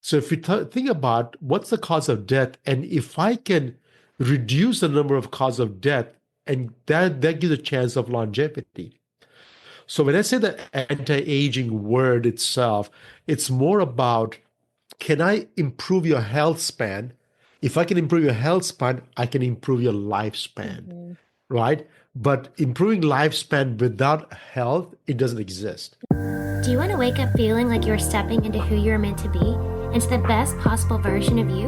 So if you think about what's the cause of death, and if I can reduce the number of cause of death, and that gives a chance of longevity. So when I say the anti-aging word itself, it's more about, can I improve your health span? If I can improve your health span, I can improve your lifespan, Mhm. right? But improving lifespan without health, it doesn't exist. Do you want to wake up feeling like you're stepping into who you're meant to be, into the best possible version of you?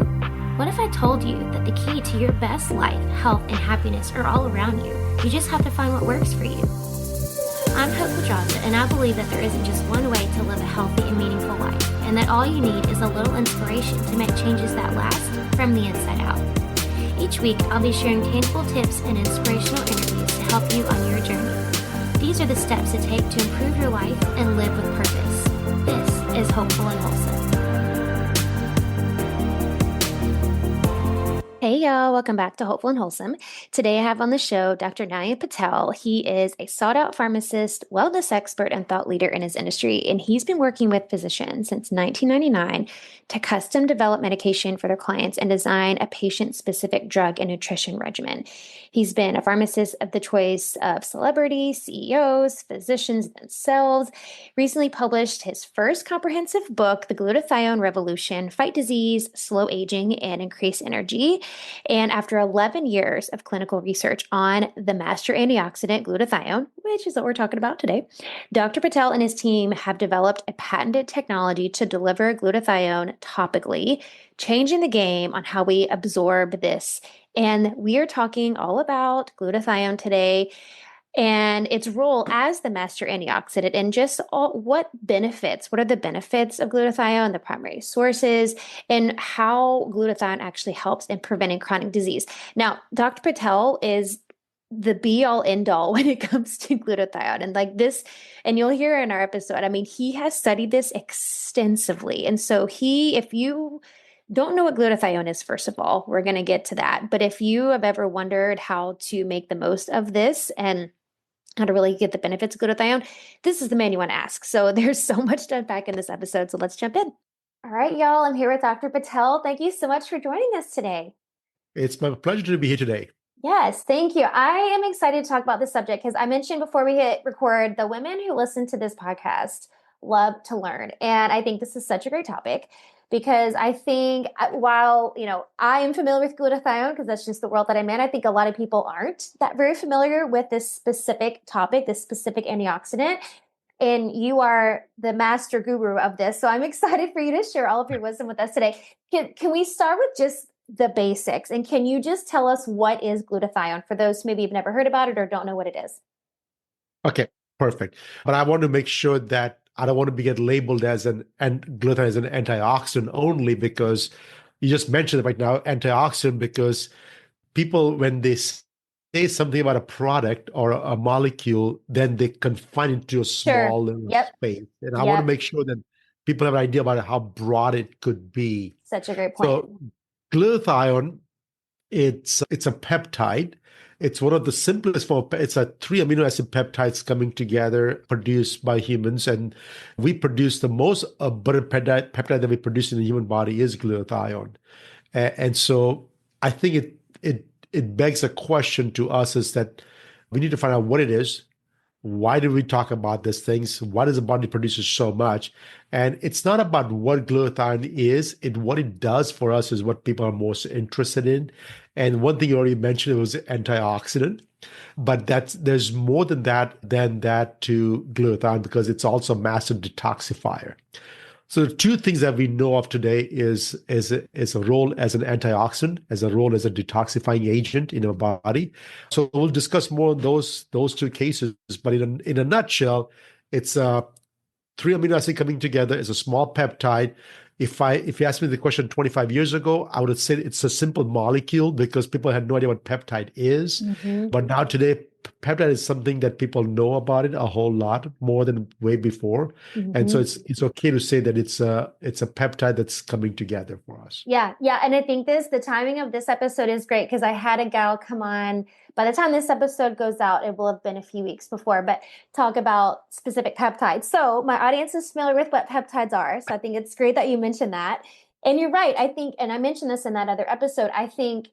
What if I told you that the key to your best life, health, and happiness are all around you? You just have to find what works for you. I'm Hope Pedraza, and I believe that there isn't just one way to live a healthy and meaningful life, and that all you need is a little inspiration to make changes that last from the inside out. Each week, I'll be sharing tangible tips and inspirational interviews to help you on your journey. These are the steps to take to improve your life and live with purpose. This is Hopeful and Wholesome. Hey y'all, welcome back to Hopeful and Wholesome. Today I have on the show Dr. Nayan Patel. He is a sought-out pharmacist, wellness expert, and thought leader in his industry, and he's been working with physicians since 1999 to custom develop medication for their clients and design a patient-specific drug and nutrition regimen. He's been a pharmacist of the choice of celebrities, CEOs, physicians themselves. Recently published his first comprehensive book, The Glutathione Revolution: Fight Disease, Slow Aging, and Increase Energy. And after 11 years of clinical research on the master antioxidant glutathione, which is what we're talking about today, Dr. Patel and his team have developed a patented technology to deliver glutathione topically, changing the game on how we absorb this. And we are talking all about glutathione today and its role as the master antioxidant and just what are the benefits of glutathione, the primary sources, and how glutathione actually helps in preventing chronic disease. Now, Dr. Patel is the be all end all when it comes to glutathione and like this, and you'll hear in our episode, I mean, he has studied this extensively. And so if you don't know what glutathione is, first of all, we're going to get to that. But if you have ever wondered how to make the most of this and how to really get the benefits of glutathione, this is the man you want to ask. So there's so much to unpack in this episode. So let's jump in. All right, y'all. I'm here with Dr. Patel. Thank you so much for joining us today. It's my pleasure to be here today. Yes, thank you. I am excited to talk about this subject because I mentioned before we hit record, the women who listen to this podcast love to learn. And I think this is such a great topic because I think while, I am familiar with glutathione because that's just the world that I'm in, I think a lot of people aren't that very familiar with this specific topic, this specific antioxidant. And you are the master guru of this. So I'm excited for you to share all of your wisdom with us today. Can we start with just the basics? And can you just tell us what is glutathione for those who maybe have never heard about it or don't know what it is? Okay, perfect. But I want to make sure that I don't want to get labeled as glutathione as an antioxidant only because you just mentioned it right now, antioxidant, because people, when they say something about a product or a molecule, then they confine it to a Sure. small little Yep. space. And I want to Yep. make sure that people have an idea about how broad it could be. Such a great point. So glutathione, it's a peptide. It's one of the simplest form. It's a three amino acid peptides coming together, produced by humans, and we produce the most abundant peptide that we produce in the human body is glutathione. And so I think it begs a question to us is that we need to find out what it is. Why do we talk about these things? Why does the body produce so much? And it's not about what glutathione is, what it does for us is what people are most interested in. And one thing you already mentioned, it was antioxidant, but there's more than that to glutathione because it's also a massive detoxifier. So the two things that we know of today is a role as an antioxidant, as a role as a detoxifying agent in our body. So we'll discuss more on those two cases. But in a nutshell, it's three amino acids coming together. It's a small peptide. If you asked me the question 25 years ago, I would have said it's a simple molecule because people had no idea what peptide is. Mm-hmm. But now today, peptide is something that people know about it a whole lot more than way before. And so Mm-hmm. it's okay to say that it's a peptide that's coming together for us. Yeah. Yeah. And I think the timing of this episode is great because I had a gal come on. By the time this episode goes out, it will have been a few weeks before, but talk about specific peptides. So my audience is familiar with what peptides are. So I think it's great that you mentioned that. And you're right. I think, and I mentioned this in that other episode, I think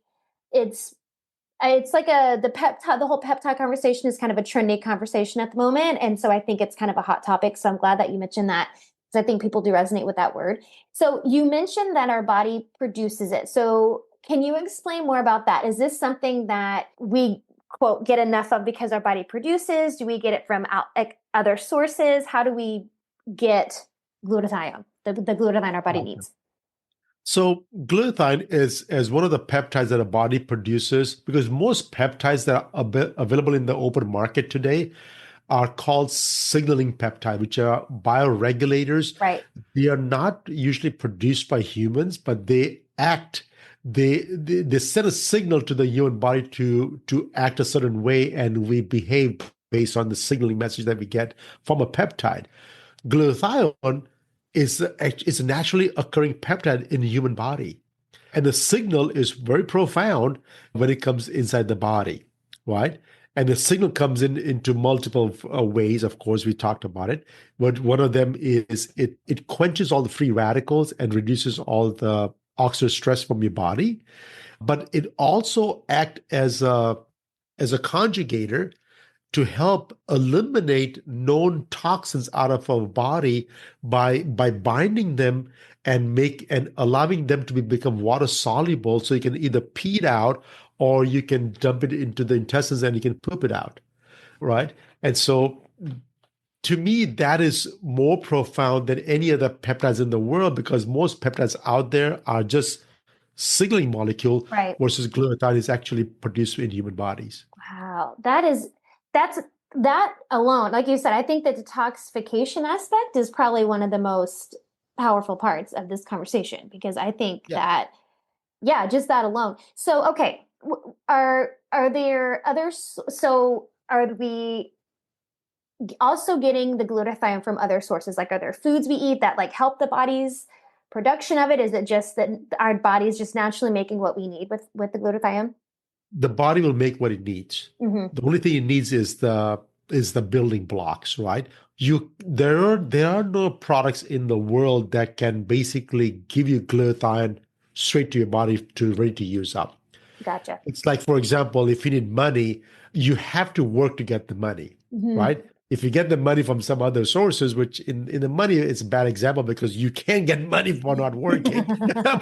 it's it's like the peptide, the whole peptide conversation is kind of a trendy conversation at the moment. And so I think it's kind of a hot topic. So I'm glad that you mentioned that because I think people do resonate with that word. So you mentioned that our body produces it. So can you explain more about that? Is this something that we quote get enough of because our body produces? Do we get it from like other sources? How do we get glutathione, the glutathione our body needs? So glutathione is one of the peptides that a body produces because most peptides that are available in the open market today are called signaling peptide, which are bioregulators. Right. They are not usually produced by humans, but they act. They send a signal to the human body to act a certain way, and we behave based on the signaling message that we get from a peptide. Glutathione is a naturally occurring peptide in the human body. And the signal is very profound when it comes inside the body, right? And the signal comes into multiple ways. Of course, we talked about it. But one of them is it quenches all the free radicals and reduces all the oxidative stress from your body. But it also acts as a conjugator to help eliminate known toxins out of our body by binding them and allowing them to become water soluble so you can either pee it out or you can dump it into the intestines and you can poop it out, right? And so to me that is more profound than any other peptides in the world because most peptides out there are just signaling molecule Right. versus glutathione is actually produced in human bodies. Wow. That's that alone, like you said, I think the detoxification aspect is probably one of the most powerful parts of this conversation because I think Yeah. that, yeah, just that alone. So, okay, are there others? So, are we also getting the glutathione from other sources? Like, are there foods we eat that like help the body's production of it? Is it just that our body's just naturally making what we need with the glutathione? The body will make what it needs. Mm-hmm. The only thing it needs is the building blocks, right? There are no products in the world that can basically give you glutathione straight to your body to ready to use up. Gotcha. It's like, for example, if you need money, you have to work to get the money, Mm-hmm. right? If you get the money from some other sources, which in the money, it's a bad example because you can't get money for not working.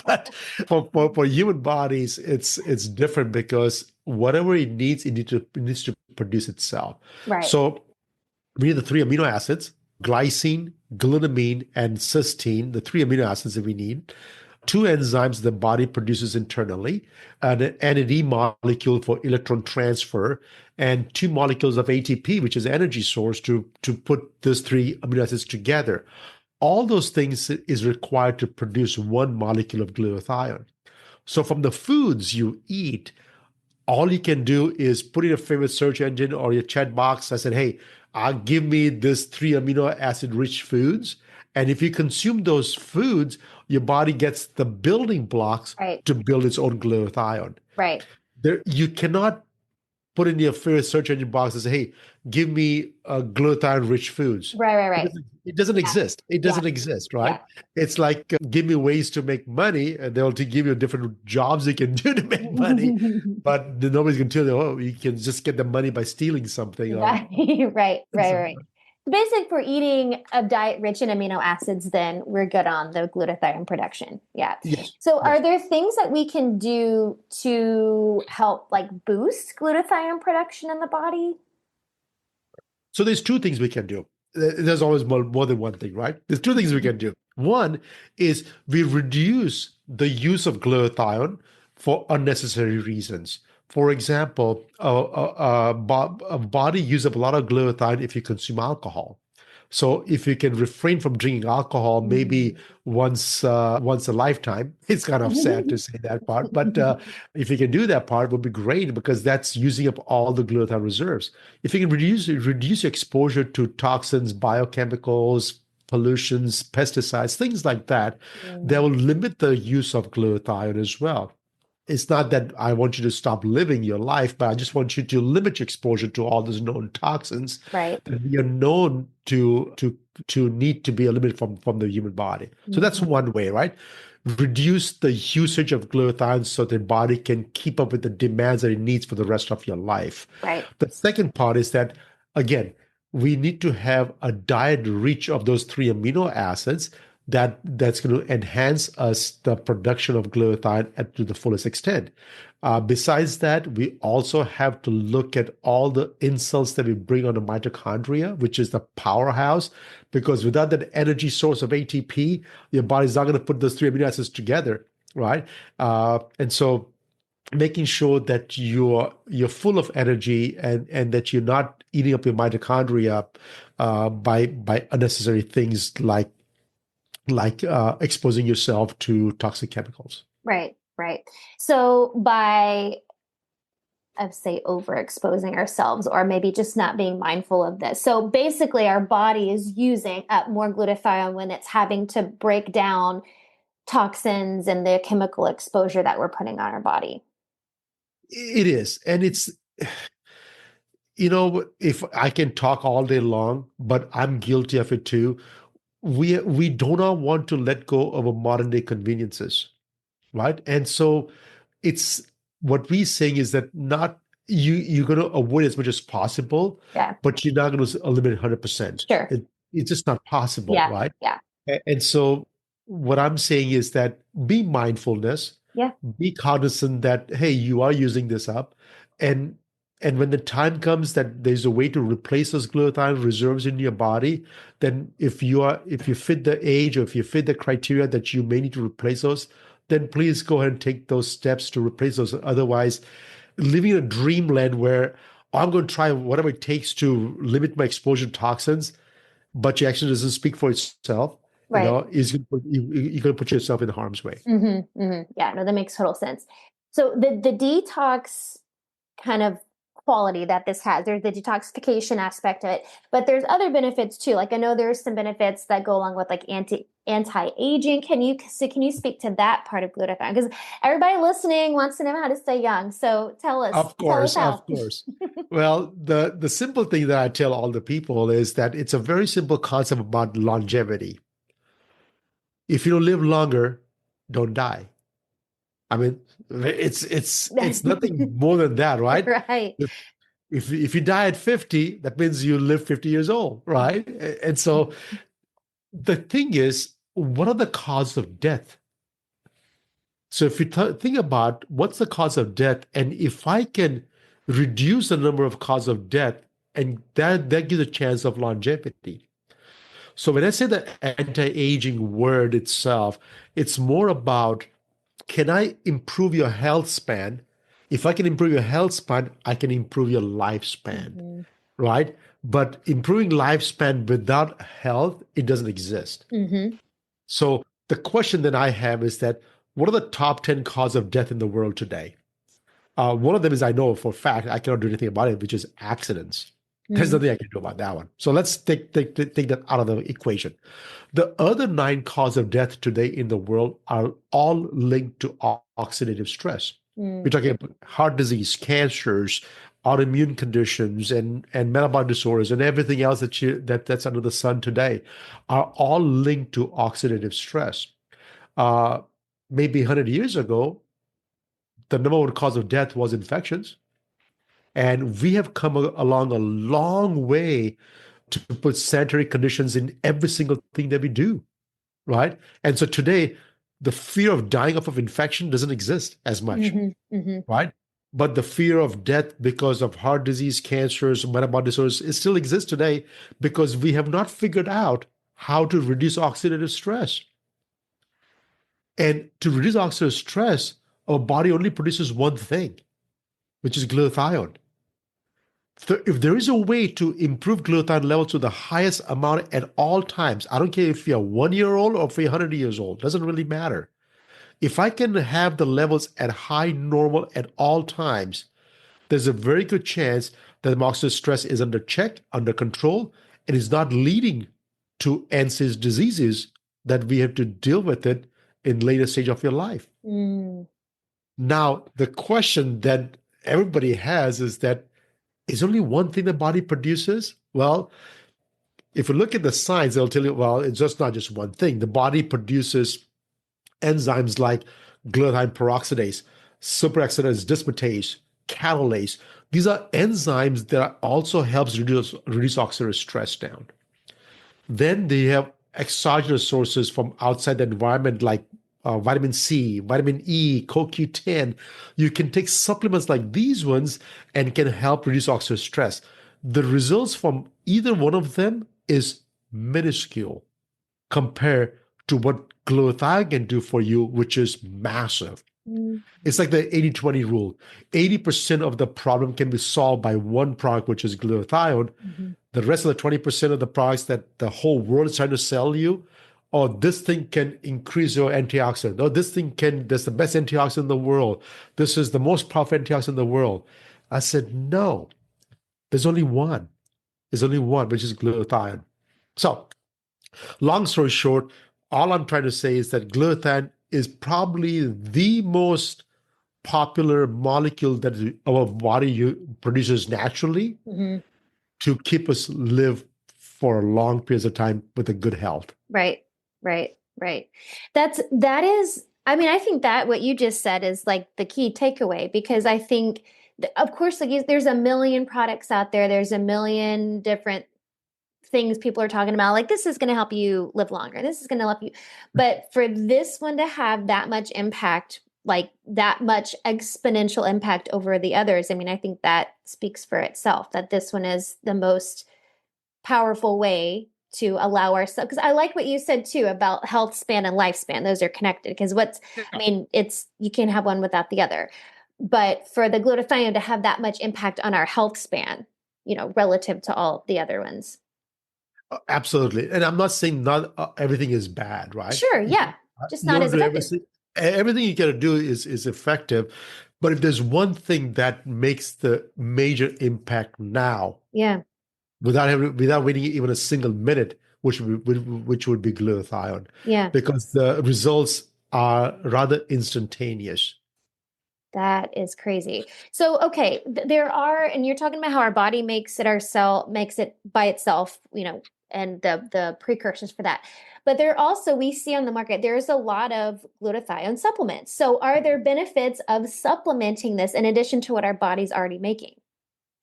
But for human bodies, it's different because whatever it needs to produce itself. Right. So we need the three amino acids, glycine, glutamine, and cysteine, the three amino acids that we need. Two enzymes the body produces internally, an NAD molecule for electron transfer, and two molecules of ATP, which is energy source to put these three amino acids together. All those things is required to produce one molecule of glutathione. So from the foods you eat, all you can do is put in your favorite search engine or your chat box. I said, hey, give me this three amino acid rich foods. And if you consume those foods, your body gets the building blocks Right. to build its own glutathione. Right. You cannot put in your favorite search engine box and say, hey, give me glutathione rich foods. Right. Right. It Right. doesn't, it doesn't Yeah. exist. It Yeah. doesn't exist, Yeah. right? It's like, give me ways to make money, and they'll give you different jobs you can do to make money. But nobody's going to tell you, oh, you can just get the money by stealing something. Or Right. Right. Right. Right. Basically, if we're eating a diet rich in amino acids, then we're good on the glutathione production. Yeah. yes, So, yes. are there things that we can do to help like boost glutathione production in the body? So there's two things we can do. There's always more than one thing, right? There's two things we can do. One is we reduce the use of glutathione for unnecessary reasons. For example, a body uses up a lot of glutathione if you consume alcohol. So if you can refrain from drinking alcohol, maybe once a lifetime, it's kind of sad to say that part, but if you can do that part, it would be great because that's using up all the glutathione reserves. If you can reduce your exposure to toxins, biochemicals, pollutions, pesticides, things like that, that will limit the use of glutathione as well. It's not that I want you to stop living your life, but I just want you to limit your exposure to all those known toxins Right. that we are known to need to be eliminated from the human body. So that's one way, right? reduce the usage of glutathione so the body can keep up with the demands that it needs for the rest of your life. Right. The second part is that, again, we need to have a diet rich of those three amino acids that's going to enhance us the production of glutathione to the fullest extent. Besides that, we also have to look at all the insults that we bring on the mitochondria, which is the powerhouse, because without that energy source of ATP, your body's not going to put those three amino acids together, right? And so making sure that you're full of energy and that you're not eating up your mitochondria by unnecessary things like exposing yourself to toxic chemicals. Right. Right. So by, I'd say, overexposing ourselves or maybe just not being mindful of this. So basically, our body is using up more glutathione when it's having to break down toxins and the chemical exposure that we're putting on our body. It is. And it's, if I can talk all day long, but I'm guilty of it too. We do not want to let go of a modern day conveniences, right? And so it's what we're saying is that not you're going to avoid as much as possible, Yeah. but you're not going to eliminate 100%. Sure. It's just not possible, Yeah. right? Yeah. And so what I'm saying is that be mindfulness, Yeah. be cognizant that, hey, you are using this up. And and when the time comes that there's a way to replace those glutathione reserves in your body, then if you fit the age or if you fit the criteria that you may need to replace those, then please go ahead and take those steps to replace those. Otherwise, living in a dreamland where I'm going to try whatever it takes to limit my exposure to toxins, but your action doesn't speak for itself, Right. you're going to put yourself in harm's way. Yeah, no, that makes total sense. So the detox kind of quality that this has, there's the detoxification aspect of it, but there's other benefits too. Like I know there's some benefits that go along with like anti-aging. Can you speak to that part of glutathione? Because everybody listening wants to know how to stay young. So tell us Of how. course. Well, the simple thing that I tell all the people is that it's a very simple concept about longevity. If you don't live longer, don't die. I mean, it's nothing more than that, right? Right. If you die at 50, that means you live 50 years old, right? And so the thing is, what are the causes of death? So if you think about what's the cause of death, and if I can reduce the number of causes of death, and that gives a chance of longevity. So when I say the anti-aging word itself, it's more about, can I improve your health span? If I can improve your health span, I can improve your lifespan, Mm-hmm. right? But improving lifespan without health, it doesn't exist. Mm-hmm. So the question that I have is that, what are the top 10 causes of death in the world today? One of them is, I know for a fact, I cannot do anything about it, which is accidents. There's nothing I can do about that one. So let's take that out of the equation. The other 9 causes of death today in the world are all linked to oxidative stress. We're talking about heart disease, cancers, autoimmune conditions, and metabolic disorders, and everything else that's under the sun today are all linked to oxidative stress. Maybe 100 years ago, the number one cause of death was infections. And we have come along a long way to put sanitary conditions in every single thing that we do, right? And so today, the fear of dying off of infection doesn't exist as much, right? But the fear of death because of heart disease, cancers, metabolic disorders, it still exists today because we have not figured out how to reduce oxidative stress. And to reduce oxidative stress, our body only produces one thing, which is glutathione. So if there is a way to improve glutathione levels to the highest amount at all times, I don't care if you're 1 year old or if you're 100 years old, doesn't really matter. If I can have the levels at high normal at all times, there's a very good chance that the oxidative stress is under check, under control, and is not leading to end-stage diseases that we have to deal with it in later stage of your life. Now, the question that everybody has is that, is only one thing the body produces? Well, if you look at the science, they'll tell you, well, it's just not just one thing. The body produces enzymes like glutathione peroxidase, superoxidase dismutase, catalase. These are enzymes that also helps reduce oxidative stress down. Then they have exogenous sources from outside the environment like vitamin C, vitamin E, CoQ10. You can take supplements like these ones and can help reduce oxidative stress. The results from either one of them is minuscule compared to what glutathione can do for you, which is massive. Mm. It's like the 80-20 rule. 80% of the problem can be solved by one product, which is glutathione. Mhm. The rest of the 20% of the products that the whole world is trying to sell you, oh, this thing can increase your antioxidant. Oh, that's the best antioxidant in the world. This is the most powerful antioxidant in the world. I said, no, there's only one. There's only one, which is glutathione. So, long story short, all I'm trying to say is that glutathione is probably the most popular molecule that our body produces naturally Mhm. to keep us live for long periods of time with a good health. Right, right, right. That is, I mean, I think that what you just said is like the key takeaway because I think, of course, like there's a million products out there. There's a million different things people are talking about. Like this is going to help you live longer. This is going to help you. But for this one to have that much impact, like that much exponential impact over the others, I mean, I think that speaks for itself that this one is the most powerful way to allow ourselves because I like what you said too about health span and lifespan. Those are connected because I mean, it's you can't have one without the other. But for the glutathione to have that much impact on our health span, relative to all the other ones. Absolutely. And I'm not saying not everything is bad, right? Sure, yeah. Just You not don't as do effective. everything you got to do is effective. But if there's one thing that makes the major impact now, Yeah, without waiting even a single minute, which would be glutathione, yeah. because the results are rather instantaneous. That is crazy. So, okay, there are, and you're talking about how our body makes it by itself, and the precursors for that. But there also, we see on the market, there's a lot of glutathione supplements. So, are there benefits of supplementing this in addition to what our body's already making?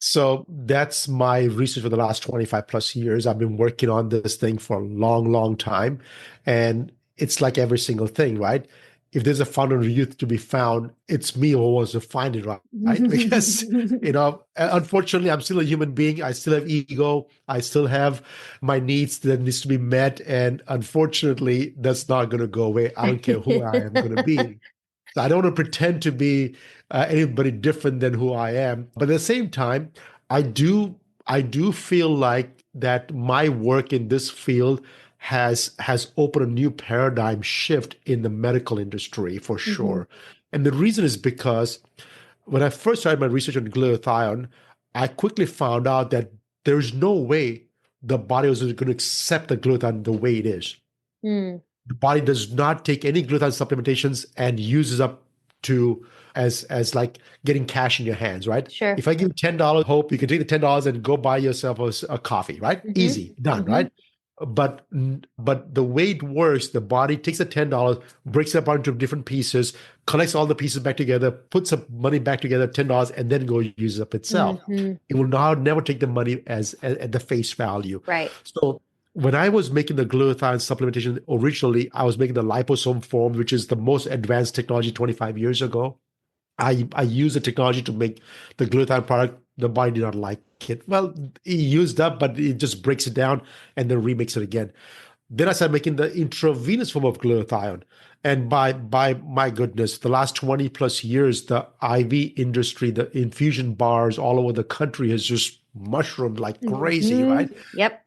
So that's my research for the last 25 plus years. I've been working on this thing for a long, long time. And it's like every single thing, right? If there's a fountain of youth to be found, it's me who wants to find it, right? Because, unfortunately, I'm still a human being. I still have ego. I still have my needs that needs to be met. And unfortunately, that's not going to go away. I don't care who I am going to be. So I don't want to pretend to be anybody different than who I am. But at the same time, I do I do feel like that my work in this field has opened a new paradigm shift in the medical industry for Mhm. sure. And the reason is because when I first started my research on glutathione, I quickly found out that there's no way the body was going to accept the glutathione the way it is. Mm, The body does not take any glutathione supplementations and uses up to as like getting cash in your hands, right? sure. If I give you $10, hope you can take the $10 and go buy yourself a coffee, right? Hmm. Easy, done, Hmm. right? But the way it works, the body takes the $10, breaks it apart into different pieces, collects all the pieces back together, puts the money back together, $10, and then go use it up itself. Hmm. It will now never take the money as at the face value. Right. So when I was making the glutathione supplementation originally, I was making the liposome form, which is the most advanced technology 25 years ago. I used the technology to make the glutathione product. The body did not like it. Well, it used up, but it just breaks it down and then remix it again. Then I started making the intravenous form of glutathione. And by my goodness, the last 20 plus years, the IV industry, the infusion bars all over the country has just mushroomed like crazy, Hmm. right? Yep.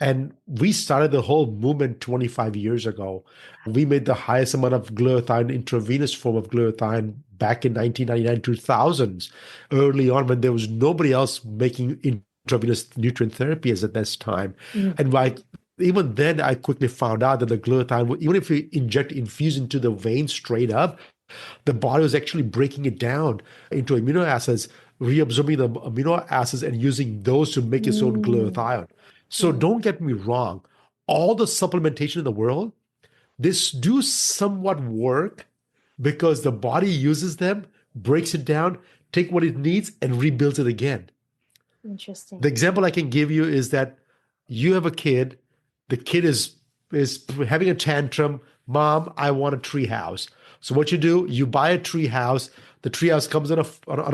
And we started the whole movement 25 years ago. We made the highest amount of glutathione, intravenous form of glutathione back in 1999, 2000s, early on when there was nobody else making intravenous nutrient therapies at this time. Mm. And like even then, I quickly found out that the glutathione, even if you infuse into the vein straight up, the body was actually breaking it down into amino acids, reabsorbing the amino acids and using those to make its own Mm. glutathione. So Mm. don't get me wrong, all the supplementation in the world, This do somewhat work because the body uses them, breaks it down, take what it needs, and rebuilds it again. The Interesting. example I can give you is that you have a kid, the kid is having a tantrum, mom, I want a tree house. So what you do, you buy a tree house, the tree house comes on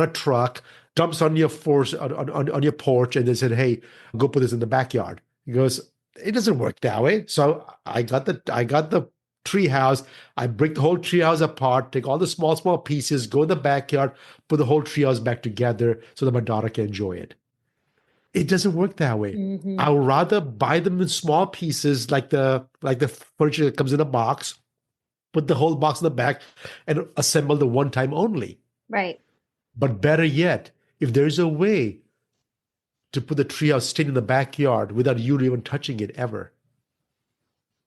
a truck, dumps on your on your porch, and they said, hey, go put this in the backyard. He goes, it doesn't work that way. So I got the tree house, I break the whole tree house apart, take all the small pieces, go in the backyard, put the whole tree house back together so that my daughter can enjoy it. It doesn't work that way. Hmm. I would rather buy them in small pieces, like the furniture that comes in a box, put the whole box in the back, and assemble the one time only. Right. But better yet, if there's a way to put the treehouse staying in the backyard without you even touching it ever,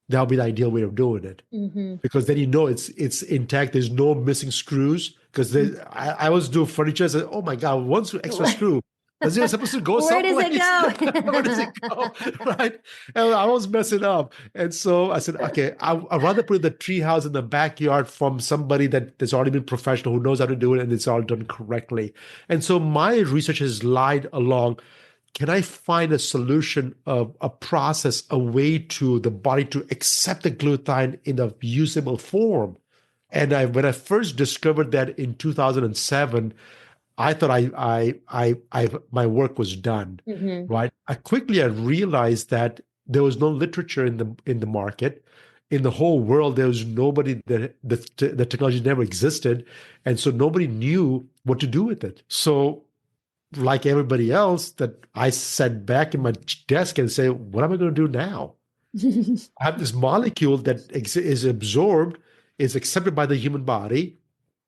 that would be the ideal way of doing it. Hmm. Because then you know it's intact. There's no missing screws. Because I was doing furniture. I said, "Oh my God, one extra screw. Is it supposed to go Where does someplace? it Where does it go?" go? Right? And I was messing up. And so I said, "Okay, I'd rather put the tree house in the backyard from somebody that's already been professional who knows how to do it and it's all done correctly." And so my research has lied along, can I find a solution, of a process, a way to the body to accept the glutathione in a usable form? And when I first discovered that in 2007, I thought my work was done, Hmm. right? I realized that there was no literature in the market. In the whole world, there was nobody that the technology never existed. And so nobody knew what to do with it. So like everybody else, that I sat back in my desk and say, what am I going to do now? I have this molecule that is absorbed, is accepted by the human body,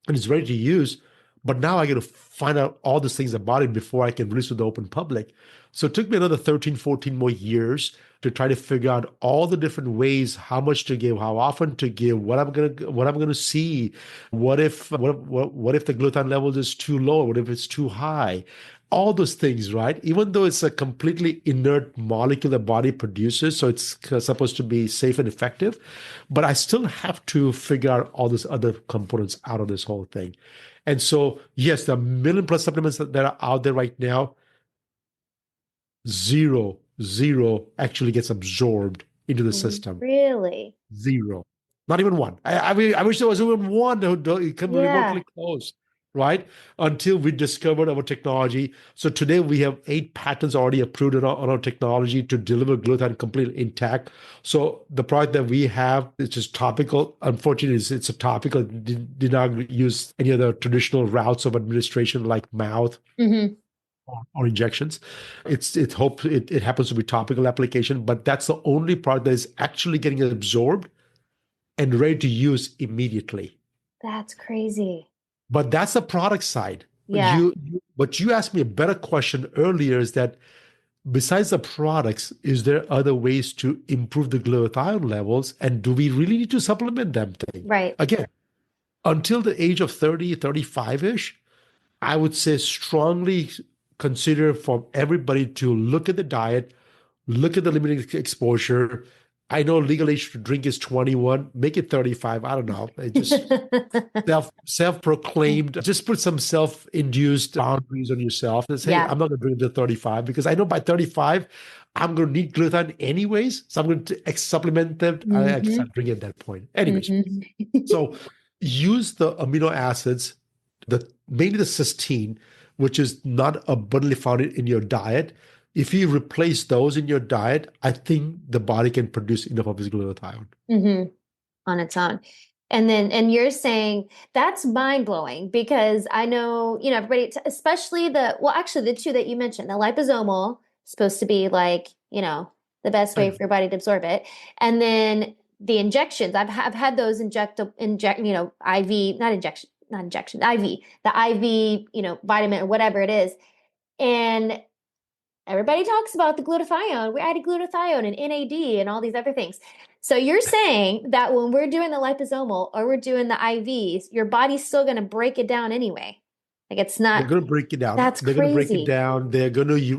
and is ready to use. But now I got to find out all these things about it before I can release to the open public. So it took me another 13, 14 more years to try to figure out all the different ways, how much to give, how often to give, what I'm gonna see, what if the glutathione level is too low, what if it's too high, all those things, right? Even though it's a completely inert molecule the body produces, so it's supposed to be safe and effective, but I still have to figure out all those other components out of this whole thing. And so, yes, the million plus supplements that are out there right now, zero actually gets absorbed into the system. Really? Zero. Not even one. I mean, I wish there was even one who come Yeah. remotely close, right? Until we discovered our technology. So today we have 8 patents already approved on our technology to deliver glutathione completely intact. So the product that we have is just topical. Unfortunately, it's a topical. It did not use any of the traditional routes of administration like mouth Hmm. or injections. It happens to be topical application, but that's the only product that is actually getting absorbed and ready to use immediately. That's crazy. But that's the product side. Yeah. But you asked me a better question earlier, is that besides the products, is there other ways to improve the glutathione levels? And do we really need to supplement them thing? Right. Again, until the age of 30, 35-ish, I would say strongly consider for everybody to look at the diet, look at the limited exposure. I know legal age to drink is 21, make it 35. I don't know. It just self-proclaimed, just put some self-induced boundaries on yourself and say, hey, Yeah. I'm not going to drink until 35 because I know by 35 I'm going to need glutathione anyways, so I'm going to supplement them. I can Hmm. start drinking at that point anyways. Hmm. So use the amino acids, mainly the cysteine, which is not abundantly found in your diet. If you replace those in your diet, I think the body can produce enough of its glutathione. Hmm. On its own. And you're saying that's mind blowing because I know, everybody, especially well, actually, the two that you mentioned, the liposomal, supposed to be like, the best I way know. for your body to absorb it. And then the injections, I've had those IV, not injection, IV, the IV, vitamin or whatever it is. And everybody talks about the glutathione. We added glutathione and NAD and all these other things. So you're saying that when we're doing the liposomal or we're doing the IVs, your body's still going to break it down anyway. Like it's They're not, going to break it down. that's They're going to break it crazy. down. They're going to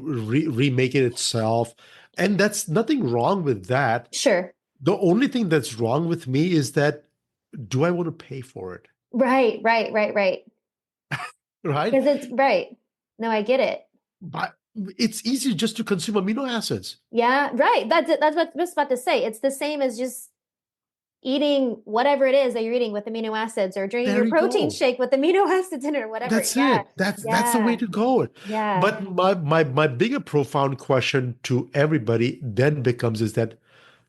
remake it itself. And that's nothing wrong with that. Sure. The only thing that's wrong with me is that do I want to pay for it? Right, right, right, right. Right? Because it's right. No, I get it. But it's easy just to consume amino acids. Yeah, right. That's it. That's what I was about to say. It's the same as just eating whatever it is that you're eating with amino acids or drinking There your you protein go. shake with amino acids in it or whatever. That's Yeah. it. That's the way Yeah. to go. Yeah. But my bigger profound question to everybody then becomes is that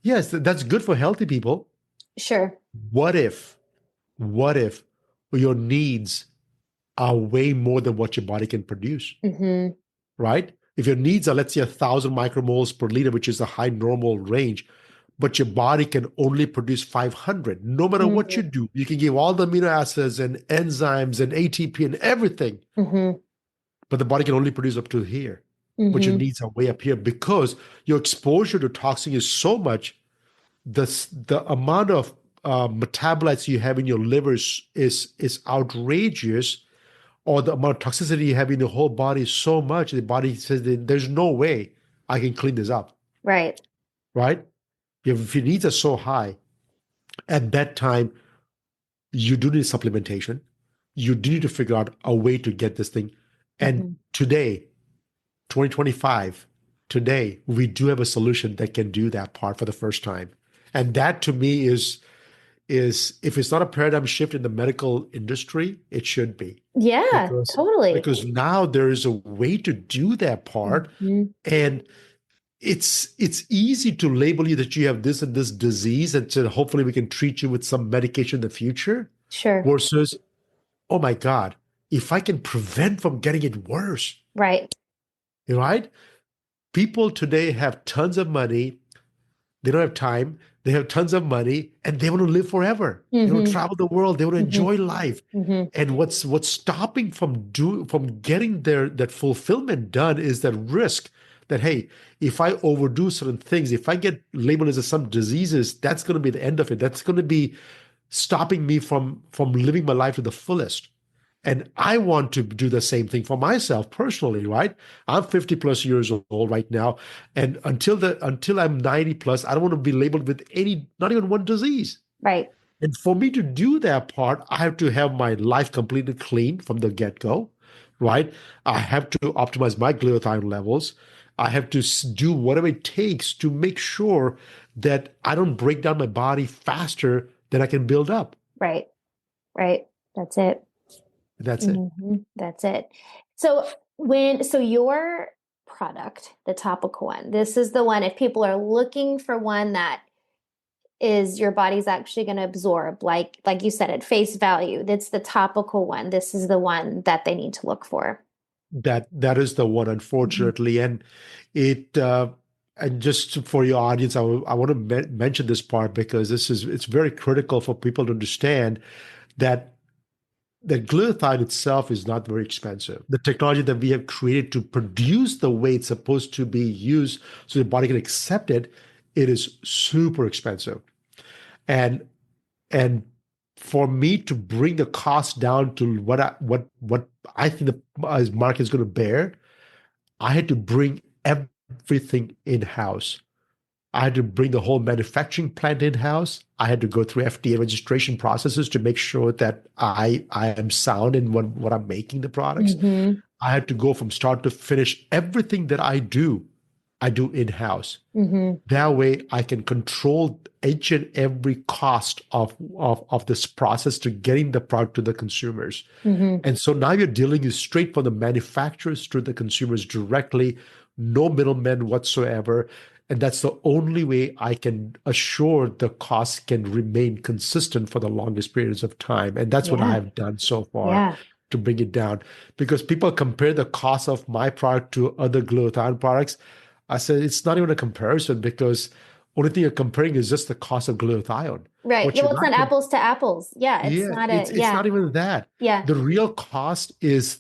yes, that's good for healthy people. Sure. What if, what if your needs are way more than what your body can produce, Hmm. right? If your needs are, let's say, 1,000 micromoles per liter, which is a high normal range, but your body can only produce 500, no matter what you Hmm. do, you can give all the amino acids and enzymes and ATP and everything, Hmm. but the body can only produce up to here, but your Hmm. needs are way up here because your exposure to toxin is so much. The amount of metabolites you have in your liver is outrageous, or the amount of toxicity you have in the whole body is so much, the body says that there's no way I can clean this up, Right. right? If your needs are so high, at that time, you do need supplementation. You do need to figure out a way to get this thing. And Hmm. today, 2025, today, we do have a solution that can do that part for the first time. And that to me is if it's not a paradigm shift in the medical industry, it should be. Yeah, Because totally. because now there is a way to do that part. Hmm. And it's easy to label you that you have this and this disease, and so hopefully we can treat you with some medication in the future. Sure. Versus, oh my God, if I can prevent from getting it worse, Right. right? People today have tons of money. They don't have time. They have tons of money and they want to live forever. They want to Hmm. travel the world. They want to Hmm. enjoy life. Hmm. And what's stopping from getting their that fulfillment done is that risk that, hey, if I overdo certain things, if I get labeled as some diseases, that's going to be the end of it. That's going to be stopping me from living my life to the fullest. And I want to do the same thing for myself personally, right? I'm 50 plus years old right now. And until I'm 90 plus, I don't want to be labeled with any, not even one disease. Right. And for me to do that part, I have to have my life completely clean from the get-go, right? I have to optimize my glutathione levels. I have to do whatever it takes to make sure that I don't break down my body faster than I can build up. Right. Right. That's it. That's it. That's it. So so your product, the topical one, this is the one, if people are looking for one that is your body's actually going to absorb, like you said, at face value, that's the topical one. This is the one that they need to look for. That is the one, Mhm. unfortunately. And it and just for your audience, I want to mention this part because it's very critical for people to understand that the glutathione itself is not very expensive. The technology that we have created to produce the way it's supposed to be used so the body can accept it, it is super expensive. And and for me to bring the cost down to what I think the market is going to bear, I had to bring everything in-house. I had to bring the whole manufacturing plant in-house. I had to go through FDA registration processes to make sure that I am sound in what I'm making the products. Hmm. I had to go from start to finish. Everything that I do in-house. Hmm. That way I can control each and every cost of this process to getting the product to the consumers. Hmm. And so now you're dealing is straight from the manufacturers to the consumers directly, no middlemen whatsoever. And that's the only way I can assure the costs can remain consistent for the longest periods of time. And that's what I Yeah. have done so far Yeah. to bring it down. Because people compare the cost of my product to other glutathione products. I said it's not even a comparison because only thing you're comparing is just the cost of glutathione. Right. What Yeah, you're well, it's not not apples to apples. Yeah, it's yeah, not it's yeah. not even that. Yeah. The real cost is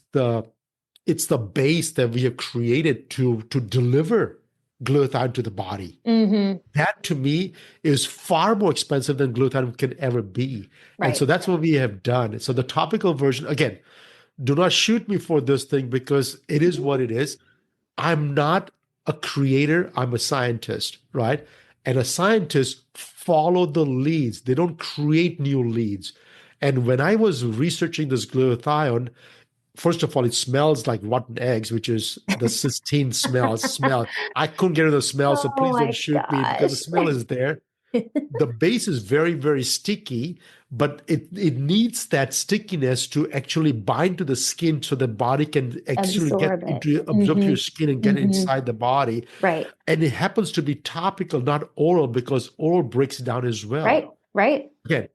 it's the base that we have created to deliver glutathione to the body. Hmm. That to me is far more expensive than glutathione can ever be. And Right. so that's what we have done. So the topical version, again, do not shoot me for this thing because it is Mhm. what it is. I'm not a creator, I'm a scientist, right? And a scientist follow the leads. They don't create new leads. And when I was researching this glutathione, first of all, it smells like rotten eggs, which is the cysteine smell. I couldn't get rid of the smell, so Oh please don't my shoot me because the gosh. smell is there. The base is very, very sticky, but it needs that stickiness to actually bind to the skin so the body can actually get Absorb it. into absorb your skin and get inside the body. Right. And it happens to be topical, not oral, because oral breaks down as well. Right. Right. Again,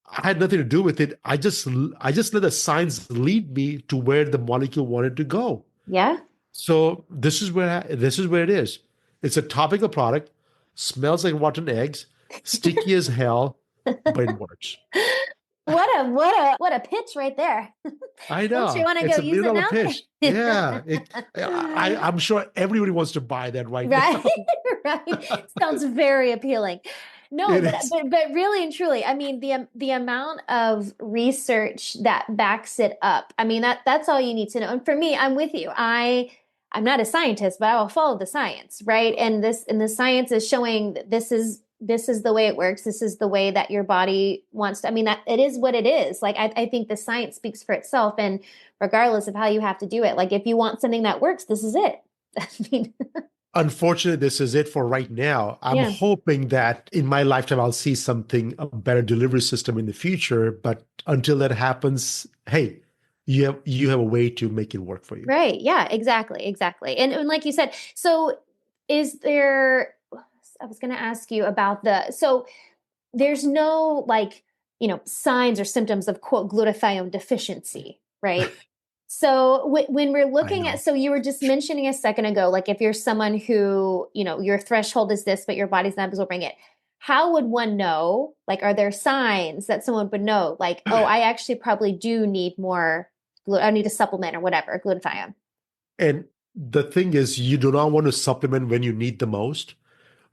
I had nothing to do with it. I just let the science lead me to where the molecule wanted to go. Yeah. So this is where it is. It's a topical product, smells like rotten eggs, sticky as hell, but it works. What a pitch right there. I Don't you know. want to go It's a use it $1 million now? pitch. Yeah. I'm sure everybody wants to buy that right Right. now. Right. Sounds very appealing. No, It but is. but really and truly, I mean the amount of research that backs it up. I mean that's all you need to know. And for me, I'm with you. I'm not a scientist, but I will follow the science, right? And the science is showing that this is the way it works. This is the way that your body wants to. I mean that it is what it is. Like I think the science speaks for itself, and regardless of how you have to do it, like if you want something that works, this is it. I mean, Unfortunately, this is it for right now. I'm yeah. hoping that in my lifetime, I'll see something, a better delivery system in the future. But until that happens, hey, you have a way to make it work for you. Right. Yeah, exactly. Exactly. And like you said, so is there, I was going to ask you about so there's no like, signs or symptoms of quote glutathione deficiency, right? So when we're I looking at, know. so you were just mentioning a second ago, like if you're someone who, your threshold is this, but your body's not absorbing it, how would one know? Like, are there signs that someone would know? Like, oh, I actually probably do need more, I need a supplement or whatever, glutathione. And the thing is, you do not want to supplement when you need the most.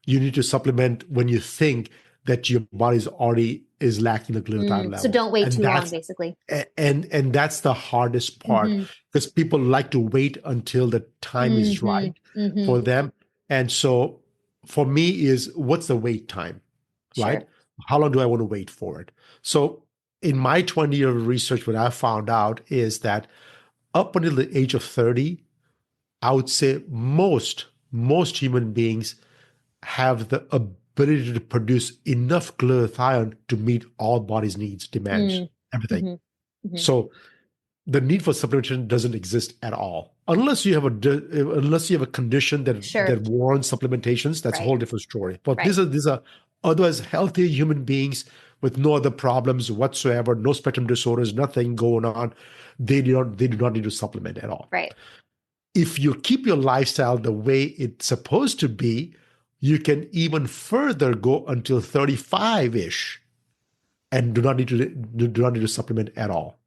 You need to supplement when you think that your body's already is lacking the glutathione So levels. don't wait And too long, that's basically. and that's the hardest part Hmm. because people like to wait until the time is Hmm. right Hmm. for them. And so for me is what's the wait time, right? Sure. How long do I want to wait for it? So in my 20 year of research, what I found out is that up until the age of 30, I would say most human beings have the ability to produce enough glutathione to meet all body's needs, demands, Mm. everything. Hmm. Hmm. So the need for supplementation doesn't exist at all, unless you have a condition that Sure. warrants supplementations. That's a Right. whole different story. But Right. these are otherwise healthy human beings with no other problems whatsoever, no spectrum disorders, nothing going on. They do not need to supplement at all. Right. If you keep your lifestyle the way it's supposed to be, you can even further go until 35-ish and do not need to supplement at all.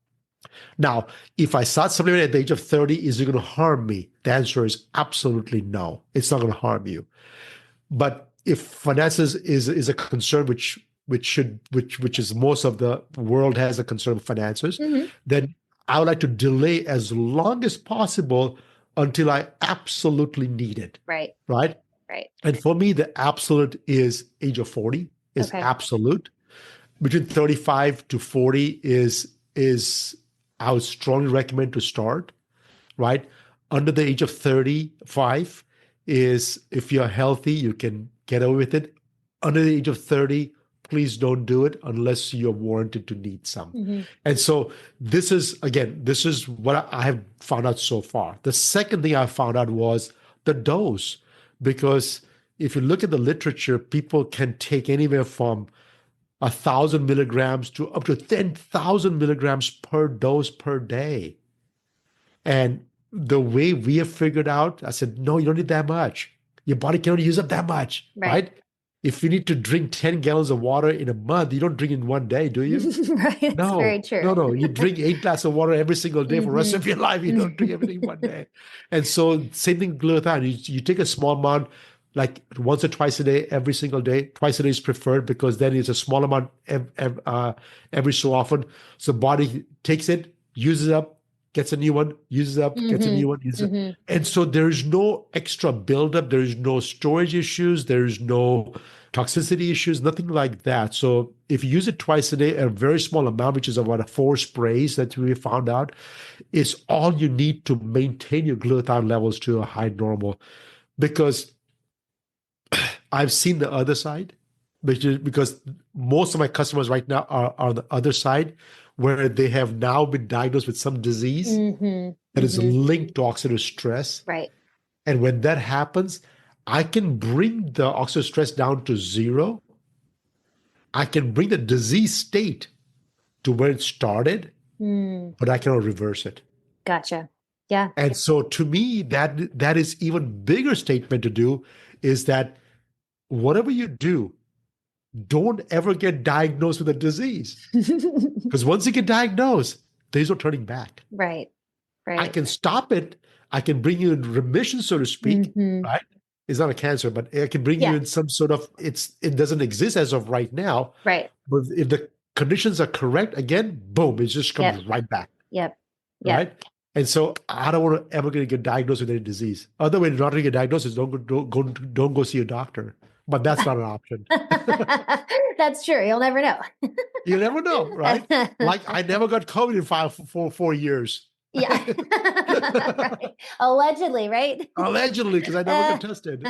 Now, if I start supplementing at the age of 30, is it going to harm me? The answer is absolutely no. It's not going to harm you. But if finances is a concern which is most of the world has a concern with finances, Hmm. then I would like to delay as long as possible until I absolutely need it. Right. Right. Right. And for me, the absolute is age of 40 is Okay. absolute. Between 35 to 40 is I would strongly recommend to start, right? Under the age of 35 is if you're healthy, you can get away with it. Under the age of 30, please don't do it unless you're warranted to need some. Hmm. And so this is what I have found out so far. The second thing I found out was the dose, because if you look at the literature, people can take anywhere from 1,000 milligrams to up to 10,000 milligrams per dose per day. And the way we have figured out, I said, no, you don't need that much. Your body can only use up that much, Right. right? If you need to drink 10 gallons of water in a month, you don't drink in one day, do you? Right. It's very No, true. no, no. You drink 8 glasses of water every single day for the rest Hmm. of your life. You don't drink everything one day. And so same thing with glutathione. You take a small amount, like once or twice a day, every single day. Twice a day is preferred because then it's a small amount every so often. So body takes it, uses it up, gets a new one, uses up, gets a new one, uses up. And so there's no extra buildup. There's no storage issues. There's no toxicity issues, nothing like that. So if you use it twice a day, a very small amount, which is about 4 sprays that we found out, is all you need to maintain your glutathione levels to a high normal. Because I've seen the other side, because most of my customers right now are on the other side, where they have now been diagnosed with some disease that is linked to oxidative stress. Right. And when that happens, I can bring the oxidative stress down to 0. I can bring the disease state to where it started, but I cannot reverse it. Gotcha. Yeah. And so to me, that is even bigger statement to do, is that whatever you do, don't ever get diagnosed with a disease. Because once you get diagnosed, there's no turning back. Right. I can stop it. I can bring you in remission, so to speak, right? It's not a cancer, but I can bring you in some sort of, it doesn't exist as of right now. Right. But if the conditions are correct, again, boom, it just comes right back. Yep. Right? And so I don't want to ever get diagnosed with any disease. Other way not to get diagnosed is don't go see a doctor. But that's not an option. That's true. You'll never know. You never know, right? Like I never got COVID in 4 years. Yeah. Right. Allegedly, right? Allegedly, because I never got tested.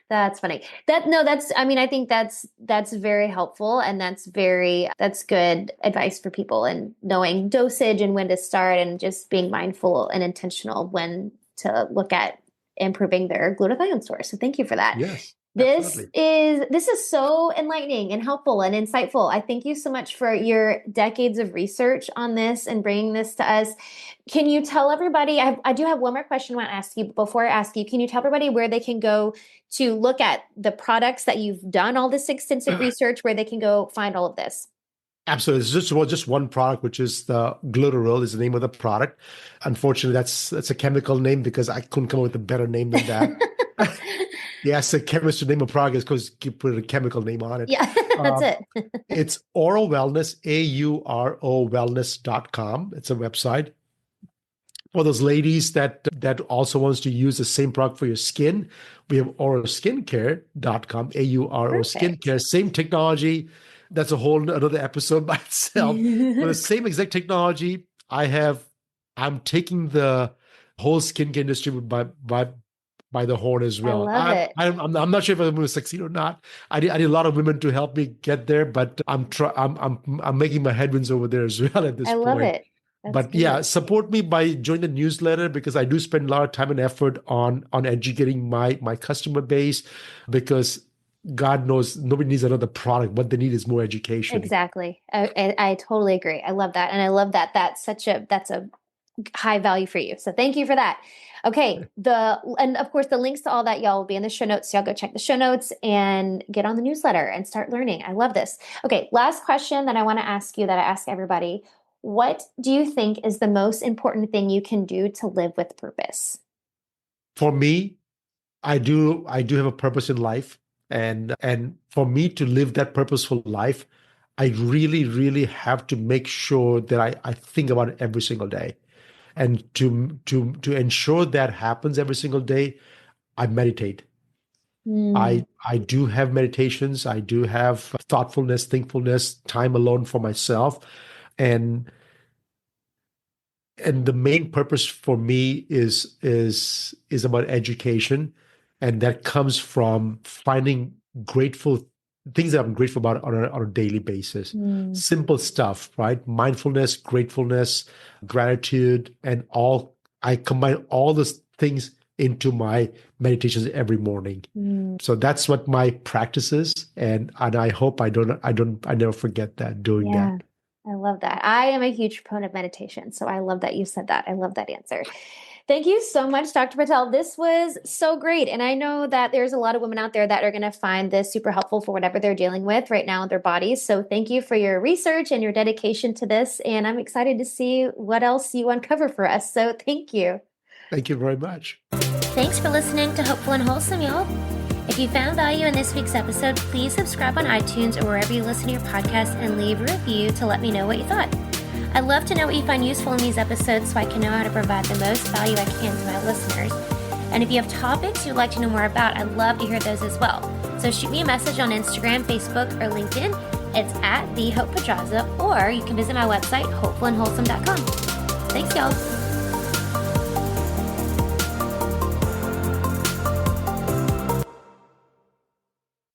That's funny. I think that's very helpful, and that's good advice for people, and knowing dosage and when to start, and just being mindful and intentional when to look at improving their glutathione source. So thank you for that. Yes. This is so enlightening and helpful and insightful. I thank you so much for your decades of research on this and bringing this to us. Can you tell everybody, I do have one more question I want to ask you, but before I ask you, can you tell everybody where they can go to look at the products that you've done all this extensive research, where they can go find all of this? Absolutely. It's just one product, which is the Glutaril is the name of the product. Unfortunately, that's a chemical name, because I couldn't come up with a better name than that. Yes, the chemist to name a product is because you put a chemical name on it. Yeah, that's it. It's Auro Wellness, AURO wellness.com. It's a website. For those ladies that also wants to use the same product for your skin, we have auroskincare.com, AURO skincare, same technology. That's a whole another episode by itself. With the same exact technology, I'm taking the whole skincare industry by the horn as well. I love it. I'm not sure if I'm going to succeed or not. I need a lot of women to help me get there, but I'm making my headwinds over there as well at this point. I love it. But good. Support me by joining the newsletter, because I do spend a lot of time and effort on educating my customer base, because God knows nobody needs another product. What they need is more education. Exactly. I totally agree. I love that. And I love that that's a high value for you. So thank you for that. Okay. And of course the links to all that, y'all, will be in the show notes. So y'all go check the show notes and get on the newsletter and start learning. I love this. Okay. Last question that I want to ask you, that I ask everybody. What do you think is the most important thing you can do to live with purpose? For me, I do have a purpose in life. And for me to live that purposeful life, I really, really have to make sure that I think about it every single day. And to ensure that happens every single day, I meditate. I do have meditations. I do have thoughtfulness, thinkfulness, time alone for myself. And the main purpose for me is about education. And that comes from finding things that I'm grateful about on a daily basis. Simple stuff, right? Mindfulness, gratefulness, gratitude, and I combine all those things into my meditations every morning. So that's what my practice is. And I hope I never forget that doing that. I love that. I am a huge proponent of meditation. So I love that you said that. I love that answer. Thank you so much, Dr. Patel. This was so great. And I know that there's a lot of women out there that are going to find this super helpful for whatever they're dealing with right now in their bodies. So thank you for your research and your dedication to this. And I'm excited to see what else you uncover for us. So thank you. Thank you very much. Thanks for listening to Hopeful and Wholesome, y'all. If you found value in this week's episode, please subscribe on iTunes or wherever you listen to your podcast and leave a review to let me know what you thought. I'd love to know what you find useful in these episodes so I can know how to provide the most value I can to my listeners. And if you have topics you'd like to know more about, I'd love to hear those as well. So shoot me a message on Instagram, Facebook, or LinkedIn. It's at TheHopePedraza, or you can visit my website, hopefulandwholesome.com. Thanks, y'all.